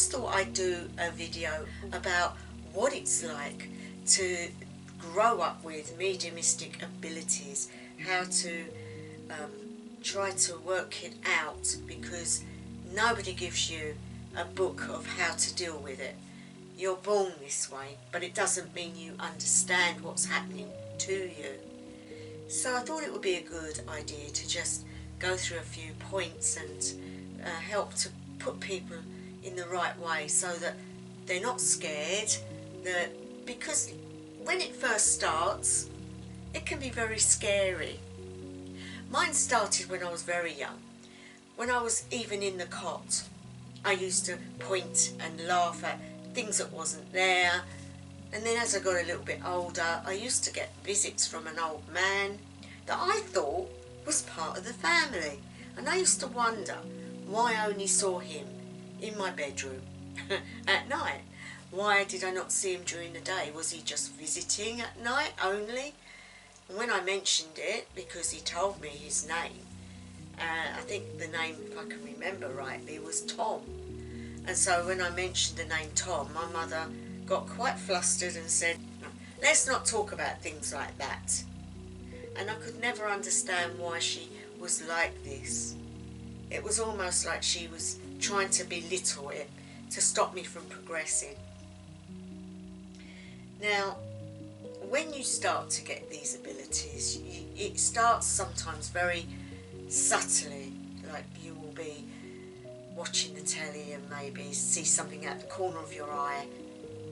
just thought I'd do a video about what it's like to grow up with mediumistic abilities, how to try to work it out, because nobody gives you a book of how to deal with it. You're born this way, but it doesn't mean you understand what's happening to you. So I thought it would be a good idea to just go through a few points and help to put people in the right way so that they're not scared, because when it first starts it can be very scary. Mine started when I was very young. When I was even in the cot, I used to point and laugh at things that wasn't there. And then as I got a little bit older, I used to get visits from an old man that I thought was part of the family. And I used to wonder why I only saw him in my bedroom at night. Why did I not see him during the day? Was he just visiting at night only? And when I mentioned it, because he told me his name, I think the name, if I can remember rightly, was Tom. And so when I mentioned the name Tom, my mother got quite flustered and said, let's not talk about things like that. And I could never understand why she was like this. It was almost like she was trying to belittle it, to stop me from progressing. Now, when you start to get these abilities, it starts sometimes very subtly, like you will be watching the telly and maybe see something at the corner of your eye,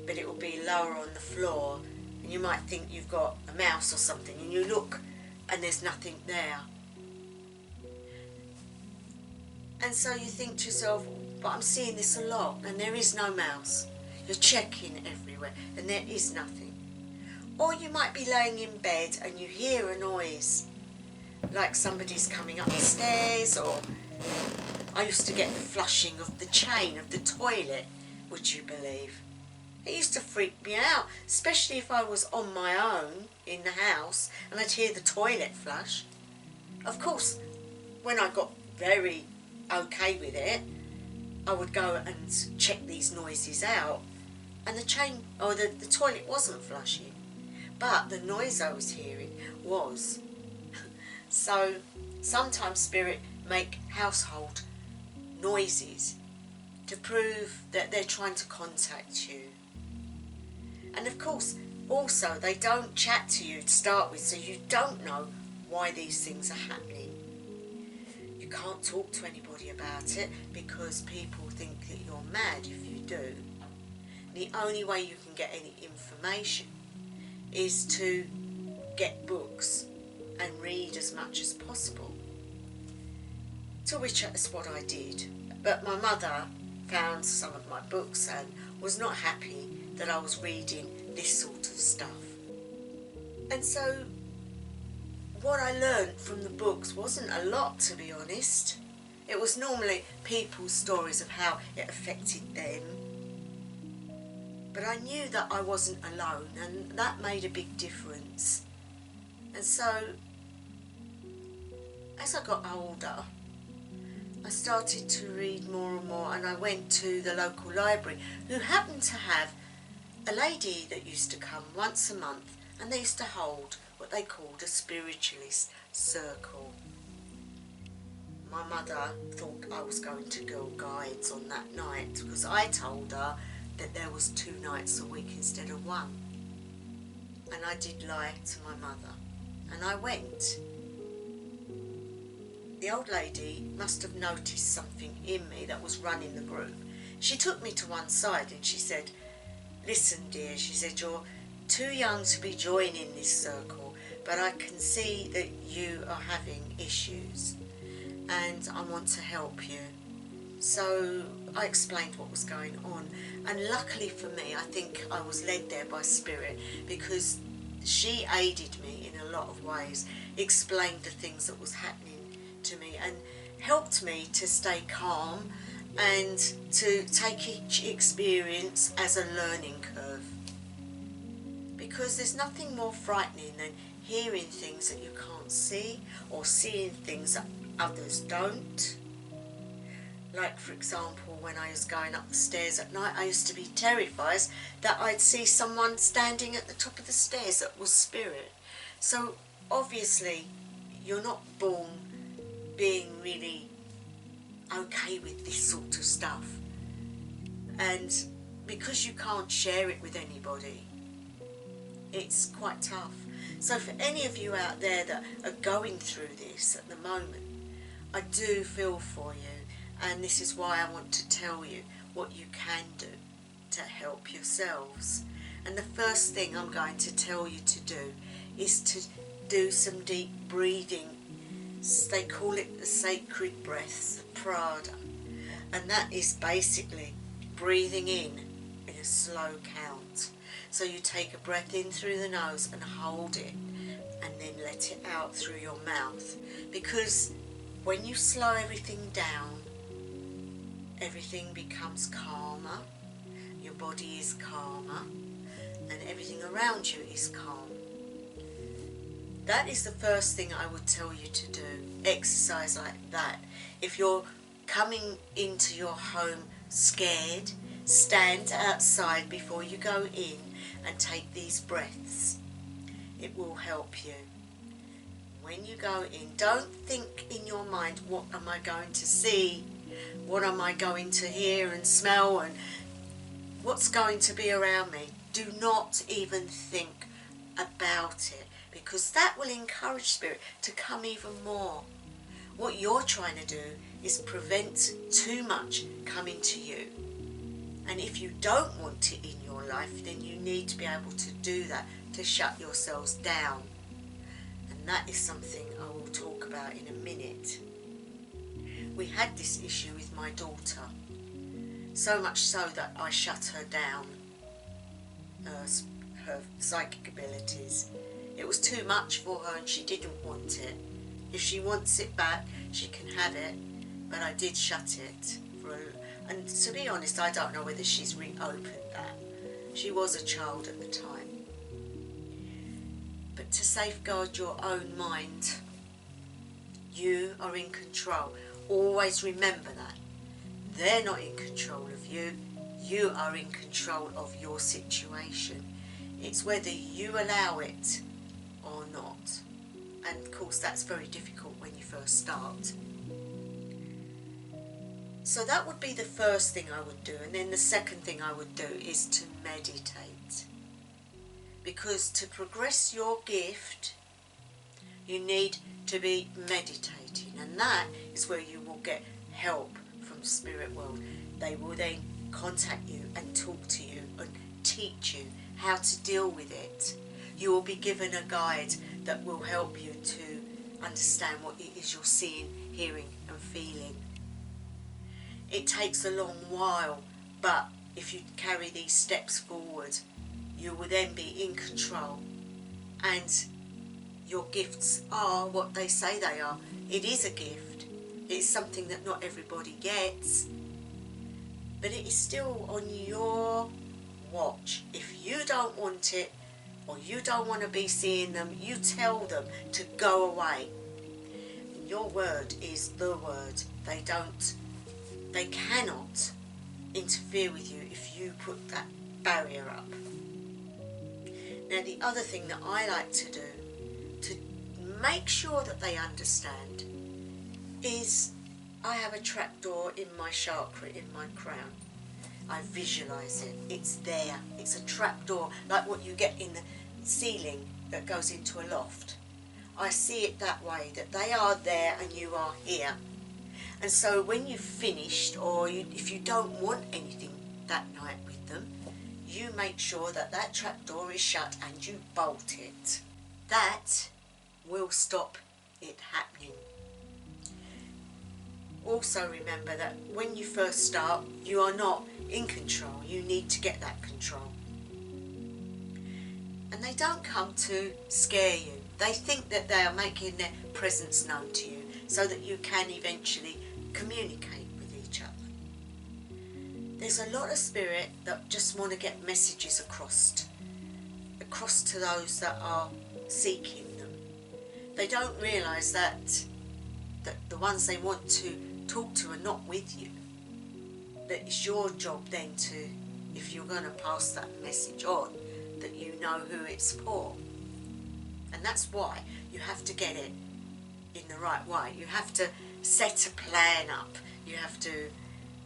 but it will be lower on the floor, and you might think you've got a mouse or something, and you look and there's nothing there. And so you think to yourself, but I'm seeing this a lot and there is no mouse. You're checking everywhere and there is nothing. Or you might be laying in bed and you hear a noise, like somebody's coming up the stairs, or I used to get the flushing of the chain of the toilet, would you believe? It used to freak me out, especially if I was on my own in the house and I'd hear the toilet flush. Of course, when I got very okay with it, I would go and check these noises out, and the chain or the toilet wasn't flushing, but the noise I was hearing was. So sometimes spirit make household noises to prove that they're trying to contact you. And of course also they don't chat to you to start with, so you don't know why these things are happening. You can't talk to anybody about it because people think that you're mad if you do. The only way you can get any information is to get books and read as much as possible. To which that's what I did. But my mother found some of my books and was not happy that I was reading this sort of stuff. And so what I learned from the books wasn't a lot, to be honest. It was normally people's stories of how it affected them. But I knew that I wasn't alone, and that made a big difference. And so, as I got older, I started to read more and more, and I went to the local library, who happened to have a lady that used to come once a month, and they used to hold what they called a spiritualist circle. My mother thought I was going to Girl Guides on that night because I told her that there was 2 nights a week instead of 1. And I did lie to my mother, and I went. The old lady must have noticed something in me that was running the group. She took me to one side and she said, listen dear, she said, you're too young to be joining this circle, but I can see that you are having issues and I want to help you. So I explained what was going on, and luckily for me, I think I was led there by Spirit, because she aided me in a lot of ways, explained the things that was happening to me and helped me to stay calm and to take each experience as a learning curve. Because there's nothing more frightening than hearing things that you can't see or seeing things that others don't. Like, for example, when I was going up the stairs at night, I used to be terrified that I'd see someone standing at the top of the stairs that was spirit. So obviously you're not born being really okay with this sort of stuff, and because you can't share it with anybody, it's quite tough. So for any of you out there that are going through this at the moment, I do feel for you, and this is why I want to tell you what you can do to help yourselves. And the first thing I'm going to tell you to do is to do some deep breathing. They call it the sacred breaths, the prada, and that is basically breathing in a slow count. So you take a breath in through the nose and hold it, and then let it out through your mouth, because when you slow everything down, everything becomes calmer, your body is calmer, and everything around you is calm. That is the first thing I would tell you to do. Exercise like that. If you're coming into your home scared, stand outside before you go in and take these breaths. It will help you. When you go in, don't think in your mind, what am I going to see? What am I going to hear and smell, and what's going to be around me? Do not even think about it, because that will encourage spirit to come even more. What you're trying to do is prevent too much coming to you. And if you don't want it in your life, then you need to be able to do that, to shut yourselves down. And that is something I will talk about in a minute. We had this issue with my daughter, so much so that I shut her down, her psychic abilities. It was too much for her and she didn't want it. If she wants it back, she can have it, but I did shut it for and to be honest, I don't know whether she's reopened that. She was a child at the time. But to safeguard your own mind, you are in control. Always remember that. They're not in control of you. You are in control of your situation. It's whether you allow it or not. And of course that's very difficult when you first start. So that would be the first thing I would do, and then the second thing I would do is to meditate. Because to progress your gift, you need to be meditating, and that is where you will get help from spirit world. They will then contact you and talk to you and teach you how to deal with it. You will be given a guide that will help you to understand what it is you're seeing, hearing and feeling. It takes a long while, but if you carry these steps forward, you will then be in control, and your gifts are what they say they are. It is a gift. It's something that not everybody gets, but it is still on your watch. If you don't want it, or you don't want to be seeing them, you tell them to go away. Your word is the word. They cannot interfere with you if you put that barrier up. Now the other thing that I like to do to make sure that they understand is I have a trapdoor in my chakra, in my crown. I visualise it. It's there. It's a trapdoor like what you get in the ceiling that goes into a loft. I see it that way, that they are there and you are here. And so when you've finished, or if you don't want anything that night with them, you make sure that that trapdoor is shut and you bolt it. That will stop it happening. Also remember that when you first start, you are not in control. You need to get that control. And they don't come to scare you. They think that they are making their presence known to you so that you can eventually communicate with each other. There's a lot of spirit that just want to get messages across to those that are seeking them. They don't realise that the ones they want to talk to are not with you. But it's your job then to, if you're going to pass that message on, that you know who it's for. And that's why you have to get it in the right way. You have to set a plan up. You have to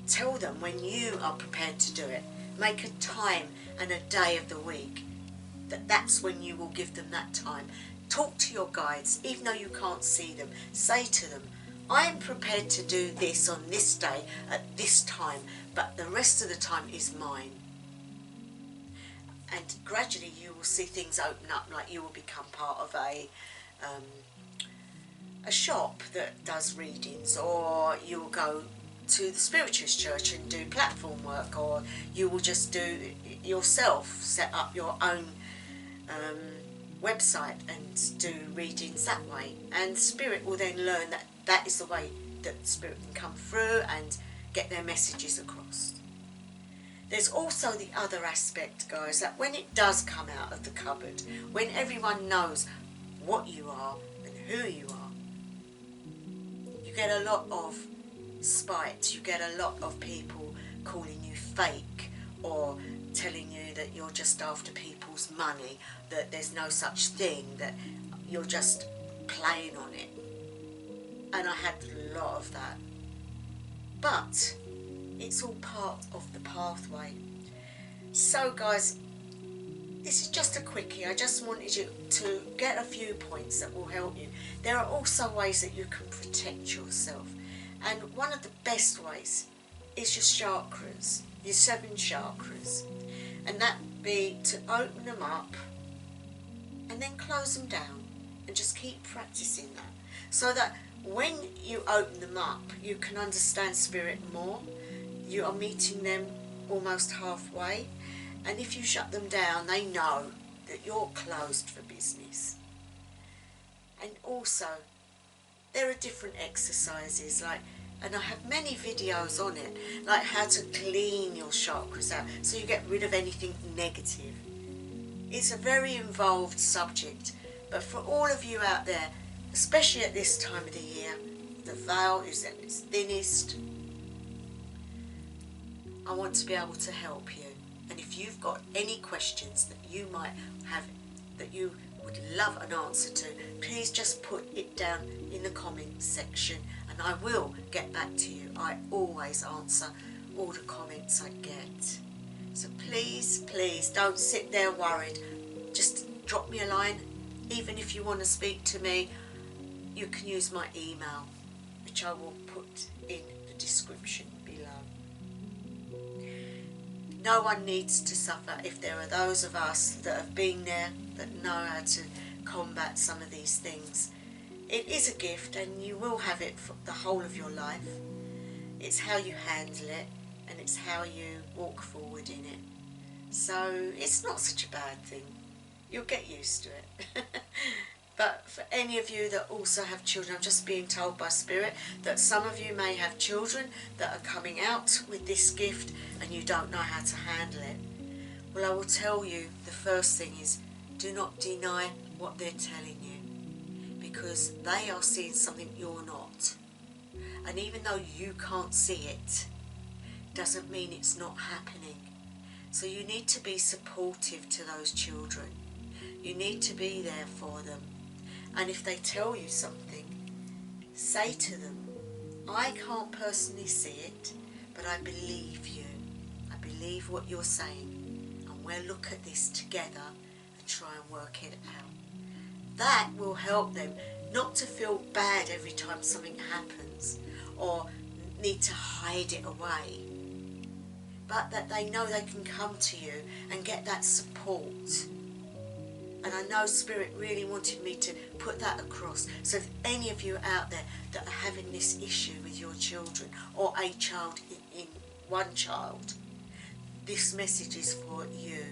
tell them when you are prepared to do it. Make a time and a day of the week that's when you will give them that time. Talk to your guides, even though you can't see them. Say to them, I am prepared to do this on this day at this time, but the rest of the time is mine. And gradually you will see things open up, like you will become part of a shop that does readings, or you'll go to the spiritualist church and do platform work, or you will just do yourself, set up your own website and do readings that way. And Spirit will then learn that that is the way that Spirit can come through and get their messages across. There's also the other aspect, guys, that when it does come out of the cupboard, when everyone knows what you are and who you are, you get a lot of spite, you get a lot of people calling you fake, or telling you that you're just after people's money, that there's no such thing, that you're just playing on it. And I had a lot of that. But it's all part of the pathway. So guys, this is just a quickie. I just wanted you to get a few points that will help you. There are also ways that you can protect yourself. And one of the best ways is your chakras, your 7 chakras. And that be to open them up and then close them down, and just keep practicing that, so that when you open them up you can understand Spirit more. You are meeting them almost halfway, and if you shut them down they know that you're closed for business. And also there are different exercises, and I have many videos on it, like how to clean your chakras out so you get rid of anything negative. It's a very involved subject, but for all of you out there, especially at this time of the year, the veil is at its thinnest. I want to be able to help you. And if you've got any questions that you might have, that you would love an answer to, please just put it down in the comments section and I will get back to you. I always answer all the comments I get. So please don't sit there worried. Just drop me a line. Even if you want to speak to me, you can use my email, which I will put in the description below. No one needs to suffer. If there are those of us that have been there, that know how to combat some of these things, it is a gift and you will have it for the whole of your life. It's how you handle it, and it's how you walk forward in it. So it's not such a bad thing. You'll get used to it. But for any of you that also have children, I'm just being told by Spirit that some of you may have children that are coming out with this gift and you don't know how to handle it. Well, I will tell you, the first thing is, do not deny what they're telling you, because they are seeing something you're not. And even though you can't see it, doesn't mean it's not happening. So you need to be supportive to those children. You need to be there for them. And if they tell you something, say to them, I can't personally see it, but I believe you. I believe what you're saying, and we'll look at this together and try and work it out. That will help them not to feel bad every time something happens or need to hide it away, but that they know they can come to you and get that support. And I know Spirit really wanted me to put that across. So if any of you out there that are having this issue with your children, or a child in one child, this message is for you.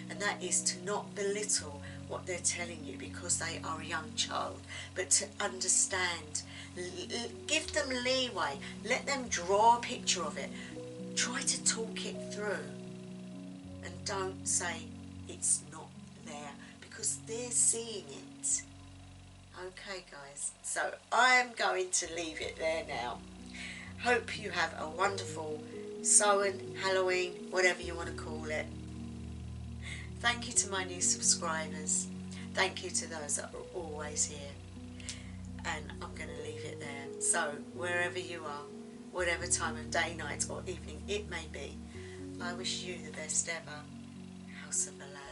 And that is to not belittle what they're telling you because they are a young child, but to understand. Give them leeway. Let them draw a picture of it. Try to talk it through. And don't say it's not there, because they're seeing it. Okay guys, so I am going to leave it there now. Hope you have a wonderful Samhain, Halloween, whatever you want to call it. Thank you to my new subscribers. Thank you to those that are always here. And I'm going to leave it there. So wherever you are, whatever time of day, night or evening it may be, I wish you the best ever. House of the Land.